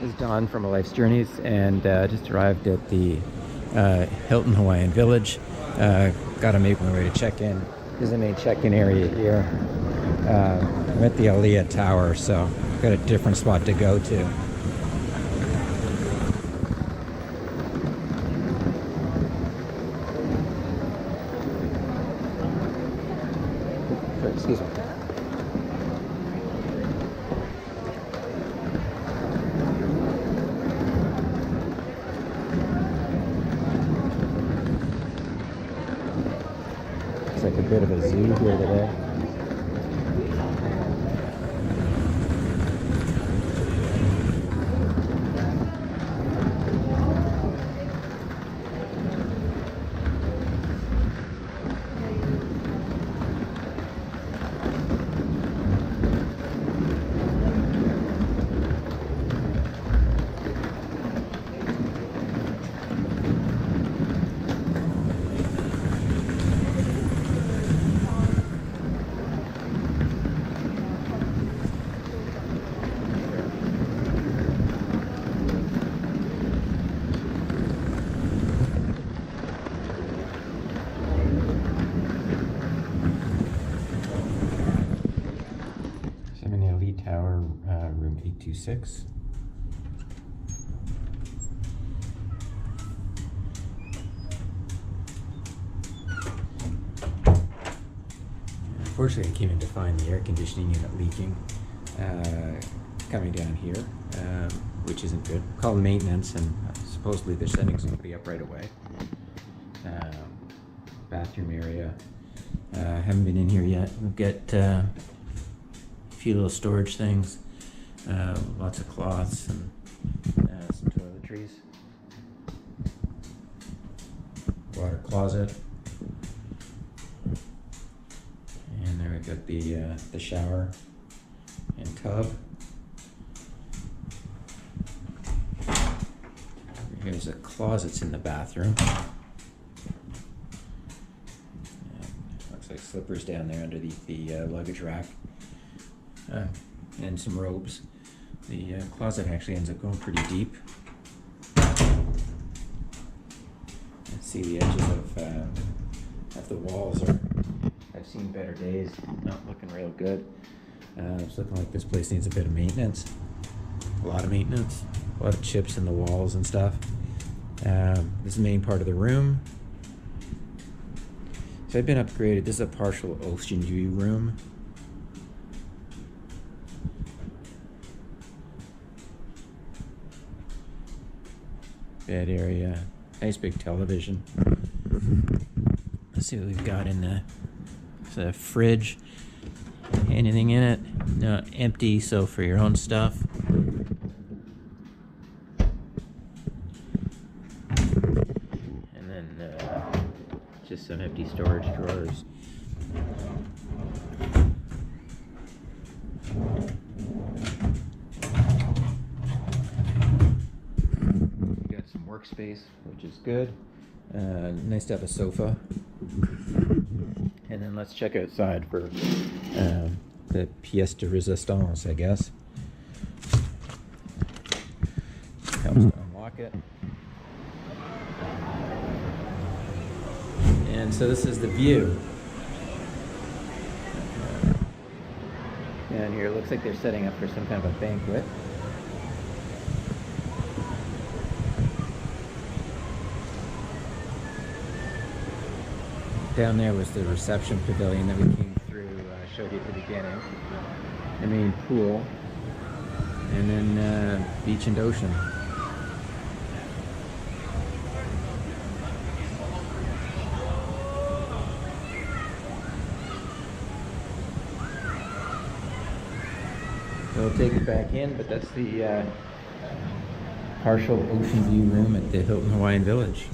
Is Dawn from A Life's Journeys, and just arrived at the Hilton Hawaiian Village. Got to make my way to check in. This is the main check-in area here. I'm at the Aliyah Tower, so got a different spot to go to. Excuse me. Looks like a bit of a zoo here today. Tower, room 826. Unfortunately, I came in to find the air conditioning unit leaking coming down here, which isn't good. Called maintenance, and supposedly the settings will be up right away. Bathroom area. Haven't been in here yet. We've got few little storage things, lots of cloths and some toiletries, water closet, and there we got the shower and tub. Here's the closets in the bathroom. Looks like slippers down there underneath the luggage rack. And some robes. The closet actually ends up going pretty deep. See the edges of the walls are. I've seen better days. Not looking real good. It's looking like this place needs a bit of maintenance. A lot of maintenance. A lot of chips in the walls and stuff. This is the main part of the room. So I've been upgraded. This is a partial ocean view room. Bed area, nice big television. Let's see what we've got in the fridge. Anything in it? No, empty, so for your own stuff. And then just some empty storage drawers. Workspace, which is good. Nice to have a sofa. And then let's check outside for the pièce de résistance, I guess. Helps to unlock it. And so this is the view. Down here, looks like they're setting up for some kind of a banquet. Down there was the reception pavilion that we came through, showed you at the beginning. The main pool, and then beach and ocean. So we'll take it back in, but that's the partial ocean view room at the Hilton Hawaiian Village.